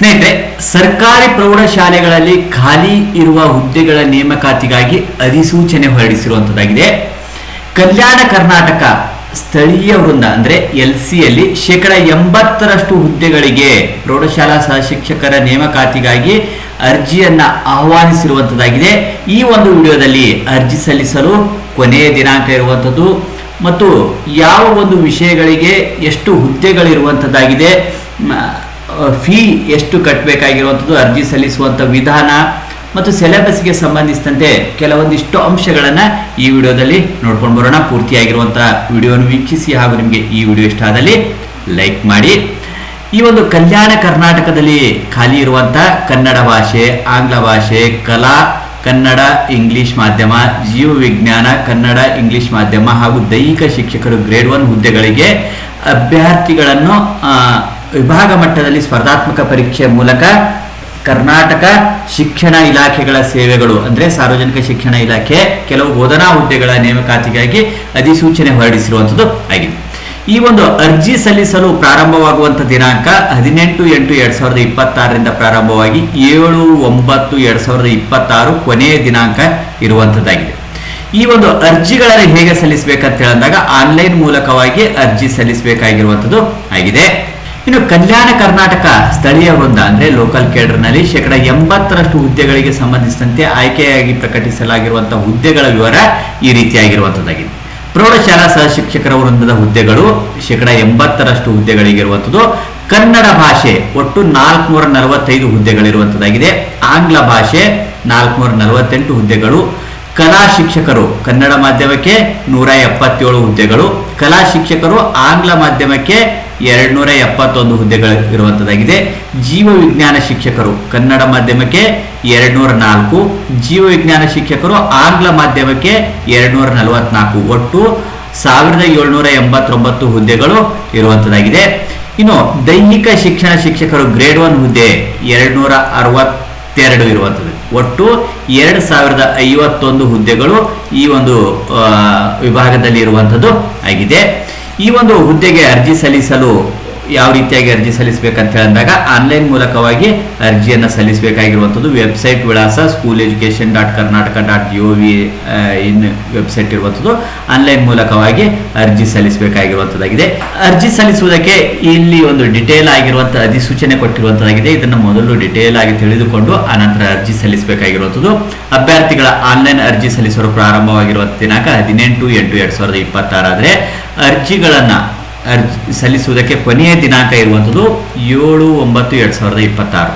ಸ್ನೇಹಿತರೆ, ಸರ್ಕಾರಿ ಪ್ರೌಢಶಾಲೆಗಳಲ್ಲಿ ಖಾಲಿ ಇರುವ ಹುದ್ದೆಗಳ ನೇಮಕಾತಿಗಾಗಿ ಅಧಿಸೂಚನೆ ಹೊರಡಿಸಿರುವಂತದ್ದಾಗಿದೆ. ಕಲ್ಯಾಣ ಕರ್ನಾಟಕ ಸ್ಥಳೀಯ ವೃಂದ ಅಂದ್ರೆ LCಯಲ್ಲಿ 80% ಹುದ್ದೆಗಳಿಗೆ ಪ್ರೌಢಶಾಲಾ ಸಹಶಿಕ್ಷಕರ ನೇಮಕಾತಿಗಾಗಿ ಅರ್ಜಿಯನ್ನ ಆಹ್ವಾನಿಸಿರುವಂತದ್ದಾಗಿದೆ. ಈ ಒಂದು ವಿಡಿಯೋದಲ್ಲಿ ಅರ್ಜಿ ಸಲ್ಲಿಸಲು ಕೊನೆಯ ದಿನಾಂಕ ಇರುವಂಥದ್ದು ಮತ್ತು ಯಾವ ಒಂದು ವಿಷಯಗಳಿಗೆ ಎಷ್ಟು ಹುದ್ದೆಗಳಿರುವಂಥದ್ದಾಗಿದೆ, ಫೀ ಎಷ್ಟು ಕಟ್ಟಬೇಕಾಗಿರುವಂಥದ್ದು, ಅರ್ಜಿ ಸಲ್ಲಿಸುವಂಥ ವಿಧಾನ ಮತ್ತು ಸಿಲೆಬಸ್ಗೆ ಸಂಬಂಧಿಸಿದಂತೆ ಕೆಲವೊಂದಿಷ್ಟು ಅಂಶಗಳನ್ನು ಈ ವಿಡಿಯೋದಲ್ಲಿ ನೋಡ್ಕೊಂಡು ಬರೋಣ. ಪೂರ್ತಿಯಾಗಿರುವಂಥ ವಿಡಿಯೋವನ್ನು ವೀಕ್ಷಿಸಿ ಹಾಗೂ ನಿಮಗೆ ಈ ವಿಡಿಯೋ ಇಷ್ಟ ಆದಲ್ಲಿ ಲೈಕ್ ಮಾಡಿ. ಈ ಒಂದು ಕಲ್ಯಾಣ ಕರ್ನಾಟಕದಲ್ಲಿ ಖಾಲಿ ಇರುವಂಥ ಕನ್ನಡ ಭಾಷೆ, ಆಂಗ್ಲ ಭಾಷೆ, ಕಲಾ ಕನ್ನಡ ಇಂಗ್ಲಿಷ್ ಮಾಧ್ಯಮ, ಜೀವ ವಿಜ್ಞಾನ ಕನ್ನಡ ಇಂಗ್ಲಿಷ್ ಮಾಧ್ಯಮ ಹಾಗೂ ದೈಹಿಕ ಶಿಕ್ಷಕರು ಗ್ರೇಡ್ 1 ಹುದ್ದೆಗಳಿಗೆ ಅಭ್ಯರ್ಥಿಗಳನ್ನು ವಿಭಾಗ ಮಟ್ಟದಲ್ಲಿ ಸ್ಪರ್ಧಾತ್ಮಕ ಪರೀಕ್ಷೆ ಮೂಲಕ ಕರ್ನಾಟಕ ಶಿಕ್ಷಣ ಇಲಾಖೆಗಳ ಸೇವೆಗಳು ಅಂದ್ರೆ ಸಾರ್ವಜನಿಕ ಶಿಕ್ಷಣ ಇಲಾಖೆ ಕೆಲವು ಬೋಧನಾ ಹುದ್ದೆಗಳ ನೇಮಕಾತಿಗಾಗಿ ಅಧಿಸೂಚನೆ ಹೊರಡಿಸಿರುವಂಥದ್ದು ಆಗಿದೆ. ಈ ಒಂದು ಅರ್ಜಿ ಸಲ್ಲಿಸಲು ಪ್ರಾರಂಭವಾಗುವಂಥ ದಿನಾಂಕ 18/8/2026 ಪ್ರಾರಂಭವಾಗಿ 7/9/2026 ಕೊನೆಯ ದಿನಾಂಕ ಇರುವಂಥದ್ದಾಗಿದೆ. ಈ ಒಂದು ಅರ್ಜಿಗಳನ್ನು ಹೇಗೆ ಸಲ್ಲಿಸಬೇಕಂತ ಹೇಳಿದಾಗ ಆನ್ಲೈನ್ ಮೂಲಕವಾಗಿ ಅರ್ಜಿ ಸಲ್ಲಿಸಬೇಕಾಗಿರುವಂಥದ್ದು ಆಗಿದೆ. ಇನ್ನು ಕಲ್ಯಾಣ ಕರ್ನಾಟಕ ಸ್ಥಳೀಯ ವೃಂದ ಅಂದ್ರೆ ಲೋಕಲ್ ಕೇಡರ್ನಲ್ಲಿ 80% ಹುದ್ದೆಗಳಿಗೆ ಸಂಬಂಧಿಸಿದಂತೆ ಆಯ್ಕೆಯಾಗಿ ಪ್ರಕಟಿಸಲಾಗಿರುವಂತಹ ಹುದ್ದೆಗಳ ವಿವರ ಈ ರೀತಿಯಾಗಿರುವಂತದ್ದಾಗಿದೆ. ಪ್ರೌಢಶಾಲಾ ಸಹಶಿಕ್ಷಕರ ವೃಂದದ ಹುದ್ದೆಗಳು 80% ಹುದ್ದೆಗಳಿಗಿರುವಂಥದ್ದು. ಕನ್ನಡ ಭಾಷೆ ಒಟ್ಟು 445 ಹುದ್ದೆಗಳಿರುವಂತದ್ದಾಗಿದೆ. ಆಂಗ್ಲ ಭಾಷೆ 448 ಹುದ್ದೆಗಳು. ಕಲಾ ಶಿಕ್ಷಕರು ಕನ್ನಡ ಮಾಧ್ಯಮಕ್ಕೆ 177 ಹುದ್ದೆಗಳು. ಕಲಾ ಶಿಕ್ಷಕರು ಆಂಗ್ಲ ಮಾಧ್ಯಮಕ್ಕೆ 271 ಹುದ್ದೆಗಳು ಇರುವಂತದ್ದಾಗಿದೆ. ಜೀವ ವಿಜ್ಞಾನ ಶಿಕ್ಷಕರು ಕನ್ನಡ ಮಾಧ್ಯಮಕ್ಕೆ 204, ಜೀವ ವಿಜ್ಞಾನ ಶಿಕ್ಷಕರು ಆಂಗ್ಲ ಮಾಧ್ಯಮಕ್ಕೆ 244, ಒಟ್ಟು 1789 ಹುದ್ದೆಗಳು ಇರುವಂತದ್ದಾಗಿದೆ. ಇನ್ನು ದೈಹಿಕ ಶಿಕ್ಷಣ ಶಿಕ್ಷಕರು ಗ್ರೇಡ್ 1 ಹುದ್ದೆ 262 ಇರುವಂಥದ್ದು, ಒಟ್ಟು 2051 ಹುದ್ದೆಗಳು ಈ ಒಂದು ವಿಭಾಗದಲ್ಲಿ ಇರುವಂಥದ್ದು ಆಗಿದೆ. ಈ ಒಂದು ಹುದ್ದೆಗೆ ಅರ್ಜಿ ಸಲ್ಲಿಸಲು ಯಾವ ರೀತಿಯಾಗಿ ಅರ್ಜಿ ಸಲ್ಲಿಸಬೇಕಂತ ಹೇಳಿದಾಗ ಆನ್ಲೈನ್ ಮೂಲಕವಾಗಿ ಅರ್ಜಿಯನ್ನು ಸಲ್ಲಿಸಬೇಕಾಗಿರುವಂಥದ್ದು. ವೆಬ್ಸೈಟ್ ವಿಳಾಸ schooleducation.karnataka.gov ಇನ್ ವೆಬ್ಸೈಟ್ ಇರುವಂಥದ್ದು. ಆನ್ಲೈನ್ ಮೂಲಕವಾಗಿ ಅರ್ಜಿ ಸಲ್ಲಿಸಬೇಕಾಗಿರುವಂಥದ್ದಾಗಿದೆ. ಅರ್ಜಿ ಸಲ್ಲಿಸುವುದಕ್ಕೆ ಇಲ್ಲಿ ಒಂದು ಡಿಟೇಲ್ ಆಗಿರುವಂಥ ಅಧಿಸೂಚನೆ ಕೊಟ್ಟಿರುವಂಥದ್ದಾಗಿದೆ. ಇದನ್ನು ಮೊದಲು ಡಿಟೇಲ್ ಆಗಿ ತಿಳಿದುಕೊಂಡು ಆನಂತರ ಅರ್ಜಿ ಸಲ್ಲಿಸಬೇಕಾಗಿರುವಂಥದ್ದು. ಅಭ್ಯರ್ಥಿಗಳ ಆನ್ಲೈನ್ ಅರ್ಜಿ ಸಲ್ಲಿಸಲು ಪ್ರಾರಂಭವಾಗಿರುವಂಥ ದಿನಾಂಕ 18/8/2026 ಆದರೆ ಅರ್ಜಿಗಳನ್ನು ಸಲ್ಲಿಸುವುದಕ್ಕೆ ಕೊನೆಯ ದಿನಾಂಕ ಇರುವಂಥದ್ದು 7/9/2026.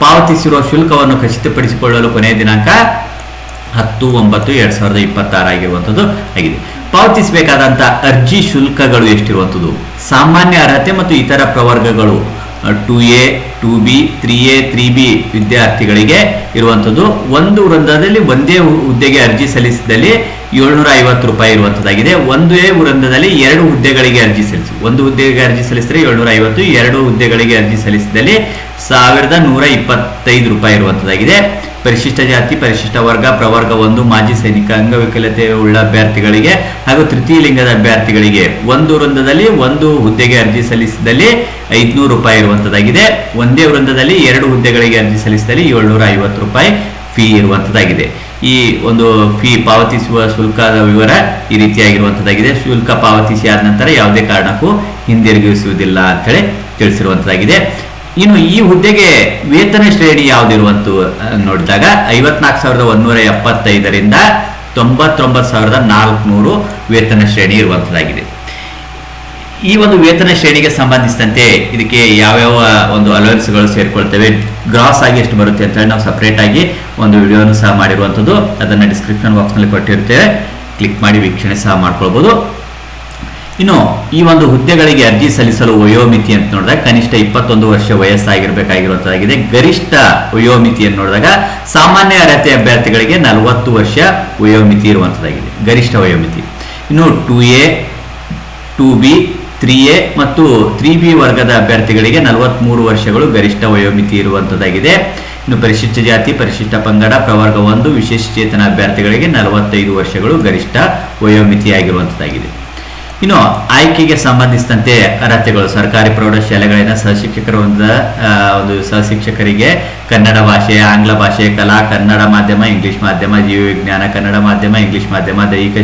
ಪಾವತಿಸಿರುವ ಶುಲ್ಕವನ್ನು ಖಚಿತಪಡಿಸಿಕೊಳ್ಳಲು ಕೊನೆಯ ದಿನಾಂಕ 10/9/2026 ಆಗಿರುವಂಥದ್ದು ಆಗಿದೆ. ಪಾವತಿಸಬೇಕಾದಂಥ ಅರ್ಜಿ ಶುಲ್ಕಗಳು ಎಷ್ಟಿರುವಂಥದ್ದು? ಸಾಮಾನ್ಯ ಅರ್ಹತೆ ಮತ್ತು ಇತರ ಪ್ರವರ್ಗಗಳು 2A, 2B, 3A, 3B ವಿದ್ಯಾರ್ಥಿಗಳಿಗೆ ಇರುವಂಥದ್ದು. ಒಂದು ವೃಂದದಲ್ಲಿ ಒಂದೇ ಹುದ್ದೆಗೆ ಅರ್ಜಿ ಸಲ್ಲಿಸಿದಲ್ಲಿ 750 ರೂಪಾಯಿ ಇರುವಂಥದ್ದಾಗಿದೆ. ಒಂದೇ ವೃಂದದಲ್ಲಿ 2 ಹುದ್ದೆಗಳಿಗೆ ಅರ್ಜಿ ಸಲ್ಲಿಸಿ, ಒಂದು ಹುದ್ದೆಗೆ ಅರ್ಜಿ ಸಲ್ಲಿಸಿದರೆ 750, 2 ಹುದ್ದೆಗಳಿಗೆ ಅರ್ಜಿ ಸಲ್ಲಿಸಿದಲ್ಲಿ 1125 ರೂಪಾಯಿ ಇರುವಂಥದ್ದಾಗಿದೆ. ಪರಿಶಿಷ್ಟ ಜಾತಿ, ಪರಿಶಿಷ್ಟ ವರ್ಗ, ಪ್ರವರ್ಗ 1, ಮಾಜಿ ಸೈನಿಕ, ಅಂಗವಿಕಲತೆ ಉಳ್ಳ ಅಭ್ಯರ್ಥಿಗಳಿಗೆ ಹಾಗೂ ತೃತೀಯ ಲಿಂಗದ ಅಭ್ಯರ್ಥಿಗಳಿಗೆ ಒಂದು ವೃಂದದಲ್ಲಿ ಒಂದು ಹುದ್ದೆಗೆ ಅರ್ಜಿ ಸಲ್ಲಿಸಿದಲ್ಲಿ 500 ರೂಪಾಯಿ ಇರುವಂಥದ್ದಾಗಿದೆ. ಒಂದೇ ವೃಂದದಲ್ಲಿ 2 ಹುದ್ದೆಗಳಿಗೆ ಅರ್ಜಿ ಸಲ್ಲಿಸಿದಲ್ಲಿ 750 ರೂಪಾಯಿ ಫೀ ಇರುವಂಥದ್ದಾಗಿದೆ. ಈ ಒಂದು ಫೀ ಪಾವತಿಸುವ ಶುಲ್ಕದ ವಿವರ ಈ ರೀತಿಯಾಗಿರುವಂಥದ್ದಾಗಿದೆ. ಶುಲ್ಕ ಪಾವತಿಸಿ ಆದ ನಂತರ ಯಾವುದೇ ಕಾರಣಕ್ಕೂ ಹಿಂದಿರುಗಿಸುವುದಿಲ್ಲ ಅಂತೇಳಿ ತಿಳಿಸಿರುವಂಥದ್ದಾಗಿದೆ. ಇನ್ನು ಈ ಹುದ್ದೆಗೆ ವೇತನ ಶ್ರೇಣಿ ಯಾವುದಿರುವಂತ ನೋಡಿದಾಗ 54,175ರಿಂದ 99,400 ವೇತನ ಶ್ರೇಣಿ ಇರುವಂಥದ್ದಾಗಿದೆ. ಈ ಒಂದು ವೇತನ ಶ್ರೇಣಿಗೆ ಸಂಬಂಧಿಸಿದಂತೆ ಇದಕ್ಕೆ ಯಾವ್ಯಾವ ಒಂದು ಅಲವೆನ್ಸ್ಗಳು ಸೇರಿಕೊಳ್ತೇವೆ, ಗ್ರಾಸ್ ಆಗಿ ಎಷ್ಟು ಬರುತ್ತೆ ಅಂತ ಹೇಳಿ ನಾವು ಸಪ್ರೇಟ್ ಆಗಿ ಒಂದು ವಿಡಿಯೋನು ಸಹ ಮಾಡಿರುವಂಥದ್ದು. ಅದನ್ನು ಡಿಸ್ಕ್ರಿಪ್ಷನ್ ಬಾಕ್ಸ್ನಲ್ಲಿ ಕೊಟ್ಟಿರ್ತೇವೆ, ಕ್ಲಿಕ್ ಮಾಡಿ ವೀಕ್ಷಣೆ ಸಹ ಮಾಡ್ಕೊಳ್ಬೋದು. ಇನ್ನು ಈ ಒಂದು ಹುದ್ದೆಗಳಿಗೆ ಅರ್ಜಿ ಸಲ್ಲಿಸಲು ವಯೋಮಿತಿ ಅಂತ ನೋಡಿದಾಗ ಕನಿಷ್ಠ 21 ವರ್ಷ ವಯಸ್ಸಾಗಿರಬೇಕಾಗಿರುವಂಥದ್ದಾಗಿದೆ. ಗರಿಷ್ಠ ವಯೋಮಿತಿಯನ್ನು ನೋಡಿದಾಗ ಸಾಮಾನ್ಯ ಅರ್ಹತೆ ಅಭ್ಯರ್ಥಿಗಳಿಗೆ 40 ವರ್ಷ ವಯೋಮಿತಿ ಇರುವಂಥದ್ದಾಗಿದೆ, ಗರಿಷ್ಠ ವಯೋಮಿತಿ. ಇನ್ನು 2A, 2B, 3A ಮತ್ತು 3B ವರ್ಗದ ಅಭ್ಯರ್ಥಿಗಳಿಗೆ 43 ವರ್ಷಗಳು ಗರಿಷ್ಠ ವಯೋಮಿತಿ ಇರುವಂಥದ್ದಾಗಿದೆ. ಇನ್ನು ಪರಿಶಿಷ್ಟ ಜಾತಿ, ಪರಿಶಿಷ್ಟ ಪಂಗಡ, ಪ್ರವರ್ಗ 1, ವಿಶೇಷ ಚೇತನ ಅಭ್ಯರ್ಥಿಗಳಿಗೆ 45 ವರ್ಷಗಳು ಗರಿಷ್ಠ ವಯೋಮಿತಿಯಾಗಿರುವಂಥದ್ದಾಗಿದೆ. ಇನ್ನು ಆಯ್ಕೆಗೆ ಸಂಬಂಧಿಸಿದಂತೆ ಅರ್ಹತೆಗಳು ಸರ್ಕಾರಿ ಪ್ರೌಢಶಾಲೆಗಳಿಂದ ಸಹಶಿಕ್ಷಕರ ಒಂದು ಸಹಶಿಕ್ಷಕರಿಗೆ ಕನ್ನಡ ಭಾಷೆ, ಆಂಗ್ಲ ಭಾಷೆ, ಕಲಾ, ಕನ್ನಡ ಮಾಧ್ಯಮ, ಇಂಗ್ಲಿಷ್ ಮಾಧ್ಯಮ, ಜೀವವಿಜ್ಞಾನ, ಕನ್ನಡ ಮಾಧ್ಯಮ, ಇಂಗ್ಲಿಷ್ ಮಾಧ್ಯಮ, ದೈಹಿಕ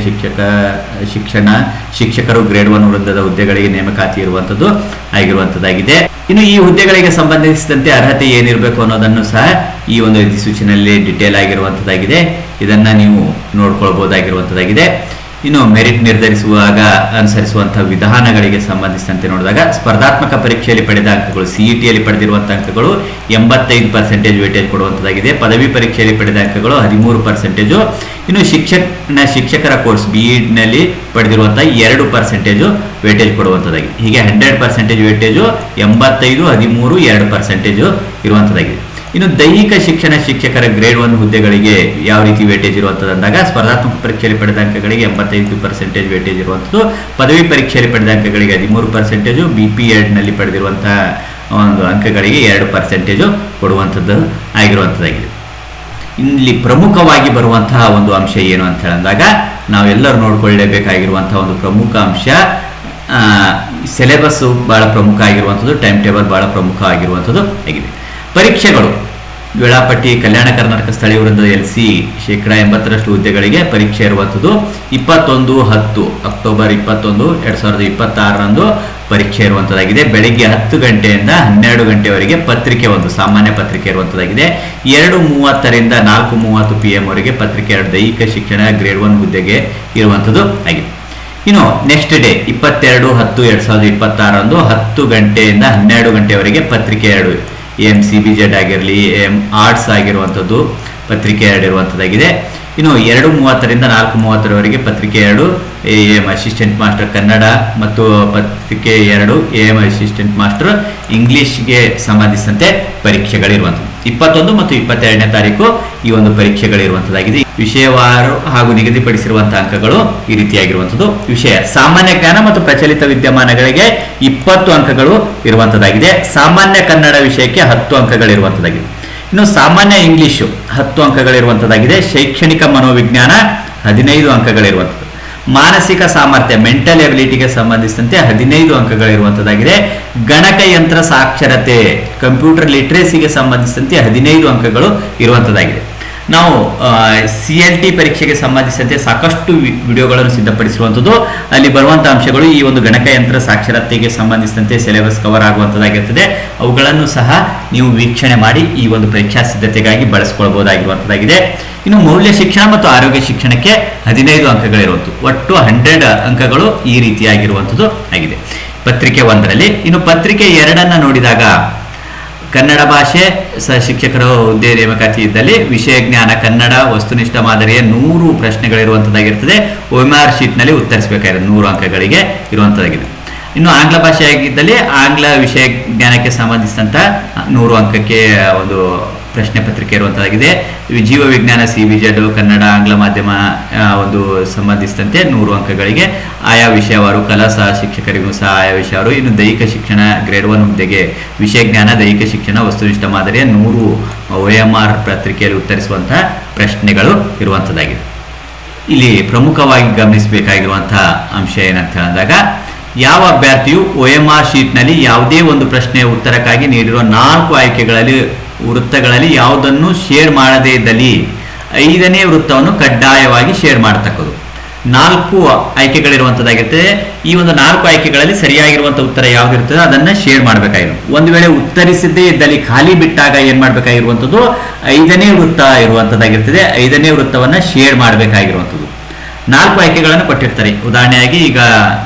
ಶಿಕ್ಷಕರು ಗ್ರೇಡ್ 1 ವೃತ್ತದ ಹುದ್ದೆಗಳಿಗೆ ನೇಮಕಾತಿ ಇರುವಂಥದ್ದು ಆಗಿರುವಂಥದ್ದಾಗಿದೆ. ಇನ್ನು ಈ ಹುದ್ದೆಗಳಿಗೆ ಸಂಬಂಧಿಸಿದಂತೆ ಅರ್ಹತೆ ಏನಿರಬೇಕು ಅನ್ನೋದನ್ನು ಸಹ ಈ ಒಂದು ಅಧಿಸೂಚನೆಯಲ್ಲಿ ಡಿಟೇಲ್ ಆಗಿರುವಂಥದ್ದಾಗಿದೆ. ಇದನ್ನ ನೀವು ನೋಡ್ಕೊಳ್ಬಹುದಾಗಿರುವಂಥದ್ದಾಗಿದೆ. ಇನ್ನು ಮೆರಿಟ್ ನಿರ್ಧರಿಸುವಾಗ ಅನುಸರಿಸುವಂತಹ ವಿಧಾನಗಳಿಗೆ ಸಂಬಂಧಿಸಿದಂತೆ ನೋಡಿದಾಗ ಸ್ಪರ್ಧಾತ್ಮಕ ಪರೀಕ್ಷೆಯಲ್ಲಿ ಪಡೆದ ಅಂಕಗಳು, ಸಿಇಟಿಯಲ್ಲಿ ಪಡೆದಿರುವಂತಹ ಅಂಕಗಳು 85% ವೇಟೇಜ್ ಕೊಡುವಂಥದ್ದಾಗಿದೆ. ಪದವಿ ಪರೀಕ್ಷೆಯಲ್ಲಿ ಪಡೆದ ಅಂಕಗಳು 13%. ಇನ್ನು ಶಿಕ್ಷಕರ ಕೋರ್ಸ್ BEd ಪಡೆದಿರುವಂತಹ 2% ವೇಟೇಜ್ ಕೊಡುವಂಥದ್ದಾಗಿದೆ. ಹೀಗೆ 100% ವೇಟೇಜು 85, 13, 2% ಇರುವಂಥದ್ದಾಗಿದೆ. ಇನ್ನು ದೈಹಿಕ ಶಿಕ್ಷಕರ ಗ್ರೇಡ್ 1 ಹುದ್ದೆಗಳಿಗೆ ಯಾವ ರೀತಿ ವೇಟೇಜ್ ಇರುವಂಥದ್ದು ಅಂದಾಗ ಸ್ಪರ್ಧಾತ್ಮಕ ಪರೀಕ್ಷೆಯಲ್ಲಿ ಪಡೆದ ಅಂಕಗಳಿಗೆ 85% ವೇಟೇಜ್ ಇರುವಂಥದ್ದು, ಪದವಿ ಪರೀಕ್ಷೆಯಲ್ಲಿ ಪಡೆದ ಅಂಕಗಳಿಗೆ 13%, BPEd ಪಡೆದಿರುವಂತಹ ಒಂದು ಅಂಕಗಳಿಗೆ 2% ಕೊಡುವಂಥದ್ದು ಆಗಿರುವಂಥದ್ದಾಗಿದೆ. ಇಲ್ಲಿ ಪ್ರಮುಖವಾಗಿ ಬರುವಂತಹ ಒಂದು ಅಂಶ ಏನು ಅಂತ ಹೇಳಿದಾಗ ನಾವೆಲ್ಲರೂ ನೋಡ್ಕೊಳ್ಳೇಬೇಕಾಗಿರುವಂತಹ ಒಂದು ಪ್ರಮುಖ ಅಂಶ ಸಿಲೆಬಸ್ ಬಹಳ ಪ್ರಮುಖ ಆಗಿರುವಂಥದ್ದು, ಟೈಮ್ ಟೇಬಲ್ ಬಹಳ ಪ್ರಮುಖ ಆಗಿರುವಂಥದ್ದು ಆಗಿದೆ. ಪರೀಕ್ಷೆಗಳು ವೇಳಾಪಟ್ಟಿ ಕಲ್ಯಾಣ ಕರ್ನಾಟಕ ಸ್ಥಳೀಯ ವೃಂದ LC 80% ಹುದ್ದೆಗಳಿಗೆ ಪರೀಕ್ಷೆ ಇರುವಂಥದ್ದು 21/10 ಅಕ್ಟೋಬರ್ 21, 2026 ಪರೀಕ್ಷೆ ಇರುವಂಥದ್ದಾಗಿದೆ. ಬೆಳಿಗ್ಗೆ 10 ಗಂಟೆಯಿಂದ 12 ಗಂಟೆವರೆಗೆ ಪತ್ರಿಕೆ ಒಂದು ಸಾಮಾನ್ಯ ಪತ್ರಿಕೆ ಇರುವಂಥದ್ದಾಗಿದೆ. 2:30ರಿಂದ 4:30 PM ವರೆಗೆ ಪತ್ರಿಕೆ 2 ದೈಹಿಕ ಶಿಕ್ಷಣ ಗ್ರೇಡ್ 1 ಹುದ್ದೆಗೆ ಇರುವಂಥದ್ದು ಆಗಿದೆ. ಇನ್ನು ನೆಕ್ಸ್ಟ್ ಡೇ 22/10/2026 10 ಗಂಟೆಯಿಂದ 12 ಗಂಟೆವರೆಗೆ ಪತ್ರಿಕೆ 2 AMCBZ ಆಗಿರಲಿ, ಆರ್ಟ್ಸ್ ಆಗಿರುವಂಥದ್ದು ಪತ್ರಿಕೆ 2 ಇರುವಂಥದ್ದಾಗಿದೆ. ಇನ್ನು 2:30ರಿಂದ 4:30 ಪತ್ರಿಕೆ 2 AM ಅಸಿಸ್ಟೆಂಟ್ ಮಾಸ್ಟರ್ ಕನ್ನಡ ಮತ್ತು ಪತ್ರಿಕೆ 2 AM ಅಸಿಸ್ಟೆಂಟ್ ಮಾಸ್ಟರ್ ಇಂಗ್ಲಿಷ್ಗೆ ಸಂಬಂಧಿಸಿದಂತೆ ಪರೀಕ್ಷೆಗಳಿರುವಂಥದ್ದು. 21 ಮತ್ತು 22ನೇ ತಾರೀಕು ಈ ಒಂದು ಪರೀಕ್ಷೆಗಳಿರುವಂಥದ್ದಾಗಿದೆ. ವಿಷಯವಾರು ಹಾಗೂ ನಿಗದಿಪಡಿಸಿರುವಂತಹ ಅಂಕಗಳು ಈ ರೀತಿಯಾಗಿರುವಂಥದ್ದು. ವಿಷಯ ಸಾಮಾನ್ಯ ಜ್ಞಾನ ಮತ್ತು ಪ್ರಚಲಿತ ವಿದ್ಯಮಾನಗಳಿಗೆ 20 ಅಂಕಗಳು ಇರುವಂಥದ್ದಾಗಿದೆ. ಸಾಮಾನ್ಯ ಕನ್ನಡ ವಿಷಯಕ್ಕೆ 10 ಅಂಕಗಳಿರುವಂಥದ್ದಾಗಿದೆ. ಇನ್ನು ಸಾಮಾನ್ಯ ಇಂಗ್ಲಿಷು 10 ಅಂಕಗಳಿರುವಂಥದ್ದಾಗಿದೆ. ಶೈಕ್ಷಣಿಕ ಮನೋವಿಜ್ಞಾನ 15 ಅಂಕಗಳಿರುವಂಥದ್ದು. ಮಾನಸಿಕ ಸಾಮರ್ಥ್ಯ ಮೆಂಟಲ್ ಎಬಿಲಿಟಿಗೆ ಸಂಬಂಧಿಸಿದಂತೆ 15 ಅಂಕಗಳಿರುವಂಥದ್ದಾಗಿದೆ. ಗಣಕಯಂತ್ರ ಸಾಕ್ಷರತೆ ಕಂಪ್ಯೂಟರ್ ಲಿಟ್ರೇಸಿಗೆ ಸಂಬಂಧಿಸಿದಂತೆ 15 ಅಂಕಗಳು ಇರುವಂಥದ್ದಾಗಿದೆ. ನಾವು CLT ಪರೀಕ್ಷೆಗೆ ಸಂಬಂಧಿಸಿದಂತೆ ಸಾಕಷ್ಟು ವಿಡಿಯೋಗಳನ್ನು ಸಿದ್ಧಪಡಿಸಿರುವಂಥದ್ದು. ಅಲ್ಲಿ ಬರುವಂತಹ ಅಂಶಗಳು ಈ ಒಂದು ಗಣಕಯಂತ್ರ ಸಾಕ್ಷರತೆಗೆ ಸಂಬಂಧಿಸಿದಂತೆ ಸಿಲೆಬಸ್ ಕವರ್ ಆಗುವಂಥದ್ದಾಗಿರ್ತದೆ. ಅವುಗಳನ್ನು ಸಹ ನೀವು ವೀಕ್ಷಣೆ ಮಾಡಿ ಈ ಒಂದು ಪರೀಕ್ಷಾ ಸಿದ್ಧತೆಗಾಗಿ ಬಳಸಿಕೊಳ್ಳಬಹುದಾಗಿರುವಂಥದ್ದಾಗಿದೆ. ಇನ್ನು ಮೌಲ್ಯ ಶಿಕ್ಷಣ ಮತ್ತು ಆರೋಗ್ಯ ಶಿಕ್ಷಣಕ್ಕೆ 15 ಅಂಕಗಳಿರುವಂಥದ್ದು. ಒಟ್ಟು 100 ಅಂಕಗಳು ಈ ರೀತಿಯಾಗಿರುವಂಥದ್ದು ಆಗಿದೆ ಪತ್ರಿಕೆ 1ರಲ್ಲಿ. ಇನ್ನು ಪತ್ರಿಕೆ 2 ನೋಡಿದಾಗ ಕನ್ನಡ ಭಾಷೆ ಶಿಕ್ಷಕರ ಹುದ್ದೆ ನೇಮಕಾತಿ ಇದ್ದಲ್ಲಿ ವಿಷಯ ಜ್ಞಾನ ಕನ್ನಡ ವಸ್ತುನಿಷ್ಠ ಮಾದರಿಯ 100 ಪ್ರಶ್ನೆಗಳಿರುವಂಥದ್ದಾಗಿರ್ತದೆ. OMR ಶೀಟ್ನಲ್ಲಿ ಉತ್ತರಿಸಬೇಕಾಗಿರೋದು 100 ಅಂಕಗಳಿಗೆ ಇರುವಂಥದ್ದಾಗಿದೆ. ಇನ್ನು ಆಂಗ್ಲ ಭಾಷೆ ಆಗಿದ್ದಲ್ಲಿ ಆಂಗ್ಲ ವಿಷಯ ಜ್ಞಾನಕ್ಕೆ ಸಂಬಂಧಿಸಿದಂಥ 100 ಅಂಕಕ್ಕೆ ಒಂದು ಪ್ರಶ್ನೆ ಪತ್ರಿಕೆ ಇರುವಂಥದ್ದಾಗಿದೆ. ಜೀವ ವಿಜ್ಞಾನ CBZ ಕನ್ನಡ ಆಂಗ್ಲ ಮಾಧ್ಯಮ ಒಂದು ಸಂಬಂಧಿಸಿದಂತೆ 100 ಅಂಕಗಳಿಗೆ ಆಯಾ ವಿಷಯವಾರು ಕಲಾ ಸಹ ಶಿಕ್ಷಕರಿಗೂ ಸಹ ಆಯಾ ವಿಷಯವಾರು. ಇನ್ನು ದೈಹಿಕ ಶಿಕ್ಷಣ ಗ್ರೇಡ್ 1 ಹುದ್ದೆಗೆ ವಿಷಯ ಜ್ಞಾನ ದೈಹಿಕ ಶಿಕ್ಷಣ ವಸ್ತುನಿಷ್ಠ ಮಾದರಿಯ 100 OMR ಪತ್ರಿಕೆಯಲ್ಲಿ ಉತ್ತರಿಸುವಂತಹ ಪ್ರಶ್ನೆಗಳು ಇರುವಂಥದ್ದಾಗಿದೆ. ಇಲ್ಲಿ ಪ್ರಮುಖವಾಗಿ ಗಮನಿಸಬೇಕಾಗಿರುವಂತಹ ಅಂಶ ಏನಂತ ಹೇಳಿದಾಗ ಯಾವ ಅಭ್ಯರ್ಥಿಯು OMR ಶೀಟ್ನಲ್ಲಿ ಯಾವುದೇ ಒಂದು ಪ್ರಶ್ನೆಯ ಉತ್ತರಕ್ಕಾಗಿ ನೀಡಿರುವ 4 ಆಯ್ಕೆಗಳಲ್ಲಿ ವೃತ್ತಗಳಲ್ಲಿ ಯಾವುದನ್ನು ಶೇರ್ ಮಾಡದೇ ಇದ್ದಲ್ಲಿ 5ನೇ ವೃತ್ತವನ್ನು ಕಡ್ಡಾಯವಾಗಿ ಶೇರ್ ಮಾಡತಕ್ಕದ್ದು. 4 ಆಯ್ಕೆಗಳಿರುವಂಥದ್ದಾಗಿರ್ತದೆ. ಈ ಒಂದು 4 ಆಯ್ಕೆಗಳಲ್ಲಿ ಸರಿಯಾಗಿರುವಂಥ ಉತ್ತರ ಯಾವುದಿರ್ತದೆ ಅದನ್ನು ಶೇರ್ ಮಾಡಬೇಕಾಗಿರೋದು. ಒಂದು ವೇಳೆ ಉತ್ತರಿಸದೇ ಇದ್ದಲ್ಲಿ ಖಾಲಿ ಬಿಟ್ಟಾಗ ಏನು ಮಾಡಬೇಕಾಗಿರುವಂಥದ್ದು 5ನೇ ವೃತ್ತ ಇರುವಂಥದ್ದಾಗಿರ್ತದೆ. 5ನೇ ವೃತ್ತವನ್ನು ಶೇರ್ ಮಾಡಬೇಕಾಗಿರುವಂಥದ್ದು. 4 ಆಯ್ಕೆಗಳನ್ನು ಕೊಟ್ಟಿರ್ತಾರೆ. ಉದಾಹರಣೆಯಾಗಿ ಈಗ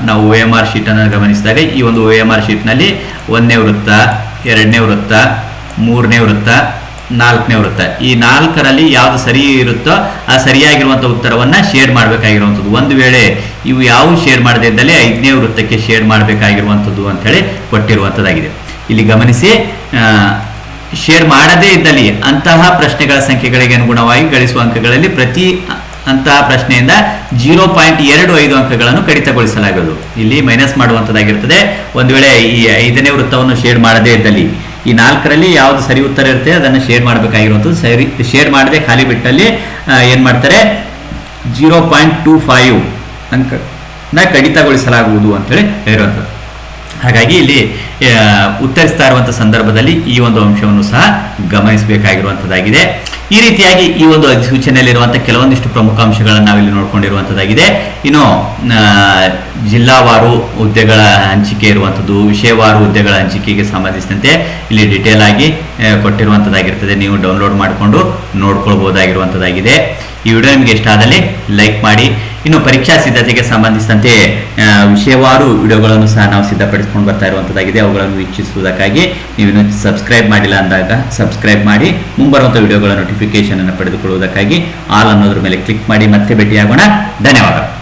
ನಾವು OMR ಶೀಟನ್ನು ಗಮನಿಸಿದಾಗ ಈ ಒಂದು OMR ಶೀಟ್ನಲ್ಲಿ 1ನೇ ವೃತ್ತ, 2ನೇ ವೃತ್ತ, 3ನೇ ವೃತ್ತ, 4ನೇ ವೃತ್ತ, ಈ 4ರಲ್ಲಿ ಯಾವುದು ಸರಿ ಇರುತ್ತೋ ಆ ಸರಿಯಾಗಿರುವಂಥ ಉತ್ತರವನ್ನು ಶೇರ್ ಮಾಡಬೇಕಾಗಿರುವಂಥದ್ದು. ಒಂದು ವೇಳೆ ಇವು ಯಾವ ಶೇರ್ ಮಾಡದೇ ಇದ್ದಲ್ಲಿ 5ನೇ ವೃತ್ತಕ್ಕೆ ಶೇರ್ ಮಾಡಬೇಕಾಗಿರುವಂಥದ್ದು ಅಂತೇಳಿ ಕೊಟ್ಟಿರುವಂಥದ್ದಾಗಿದೆ. ಇಲ್ಲಿ ಗಮನಿಸಿ, ಶೇರ್ ಮಾಡದೇ ಇದ್ದಲ್ಲಿ ಅಂತಹ ಪ್ರಶ್ನೆಗಳ ಸಂಖ್ಯೆಗಳಿಗೆ ಅನುಗುಣವಾಗಿ ಗಳಿಸುವ ಅಂಕಗಳಲ್ಲಿ ಪ್ರತಿ ಅಂತಹ ಪ್ರಶ್ನೆಯಿಂದ 0.25 ಅಂಕಗಳನ್ನು ಕಡಿತಗೊಳಿಸಲಾಗುವುದು. ಇಲ್ಲಿ ಮೈನಸ್ ಮಾಡುವಂಥದ್ದಾಗಿರ್ತದೆ. ಒಂದು ವೇಳೆ ಈ 5ನೇ ವೃತ್ತವನ್ನು ಶೇರ್ ಮಾಡದೇ ಇದ್ದಲ್ಲಿ ಈ 4ರಲ್ಲಿ ಯಾವುದು ಸರಿ ಉತ್ತರ ಇರುತ್ತೆ ಅದನ್ನು ಶೇರ್ ಮಾಡಬೇಕಾಗಿರುವಂಥದ್ದು. ಸರಿ ಶೇರ್ ಮಾಡದೆ ಖಾಲಿ ಬಿಟ್ಟಲ್ಲಿ ಏನು ಮಾಡ್ತಾರೆ 0.25 ಅಂಕ ಕಡಿತಗೊಳಿಸಲಾಗುವುದು ಅಂತೇಳಿ ಇರುವಂಥದ್ದು. ಹಾಗಾಗಿ ಇಲ್ಲಿ ಉತ್ತರಿಸ್ತಾ ಇರುವಂತಹ ಸಂದರ್ಭದಲ್ಲಿ ಈ ಒಂದು ಅಂಶವನ್ನು ಸಹ ಗಮನಿಸಬೇಕಾಗಿರುವಂತದ್ದಾಗಿದೆ. ಈ ರೀತಿಯಾಗಿ ಈ ಒಂದು ಅಧಿಸೂಚನೆಯಲ್ಲಿರುವಂತಹ ಕೆಲವೊಂದಿಷ್ಟು ಪ್ರಮುಖ ಅಂಶಗಳನ್ನು ನಾವಿಲ್ಲಿ ನೋಡ್ಕೊಂಡಿರುವಂತದ್ದಾಗಿದೆ. ಇನ್ನು ಜಿಲ್ಲಾವಾರು ಹುದ್ದೆಗಳ ಹಂಚಿಕೆ ಇರುವಂಥದ್ದು, ವಿಷಯವಾರು ಹುದ್ದೆಗಳ ಹಂಚಿಕೆಗೆ ಸಂಬಂಧಿಸಿದಂತೆ ಇಲ್ಲಿ ಡಿಟೇಲ್ ಆಗಿ ಕೊಟ್ಟಿರುವಂತದ್ದಾಗಿರ್ತದೆ. ನೀವು ಡೌನ್ಲೋಡ್ ಮಾಡಿಕೊಂಡು ನೋಡ್ಕೊಳ್ಬಹುದಾಗಿರುವಂತದ್ದಾಗಿದೆ. ಈ ವಿಡಿಯೋ ನಿಮಗೆ ಇಷ್ಟ ಆದಲ್ಲಿ ಲೈಕ್ ಮಾಡಿ. ಇನ್ನು ಪರೀಕ್ಷಾ ಸಿದ್ಧತೆಗೆ ಸಂಬಂಧಿಸಿದಂತೆ ವಿಷಯವಾರು ವಿಡಿಯೋಗಳನ್ನು ಸಹ ನಾವು ಸಿದ್ಧಪಡಿಸಿಕೊಂಡು ಬರ್ತಾ ಇರುವಂತದ್ದಾಗಿದೆ. ಅವುಗಳನ್ನು ವೀಕ್ಷಿಸುವುದಕ್ಕಾಗಿ ನೀವು ಸಬ್ಸ್ಕ್ರೈಬ್ ಮಾಡಿಲ್ಲ ಅಂದಾಗ ಸಬ್ಸ್ಕ್ರೈಬ್ ಮಾಡಿ, ಮುಂಬರುವಂಥ ವಿಡಿಯೋಗಳ ನೋಟಿಫಿಕೇಶನ್ ಅನ್ನು ಪಡೆದುಕೊಳ್ಳುವುದಕ್ಕಾಗಿ ಆಲ್ ಅನ್ನೋದ್ರ ಮೇಲೆ ಕ್ಲಿಕ್ ಮಾಡಿ. ಮತ್ತೆ ಭೇಟಿಯಾಗೋಣ. ಧನ್ಯವಾದ.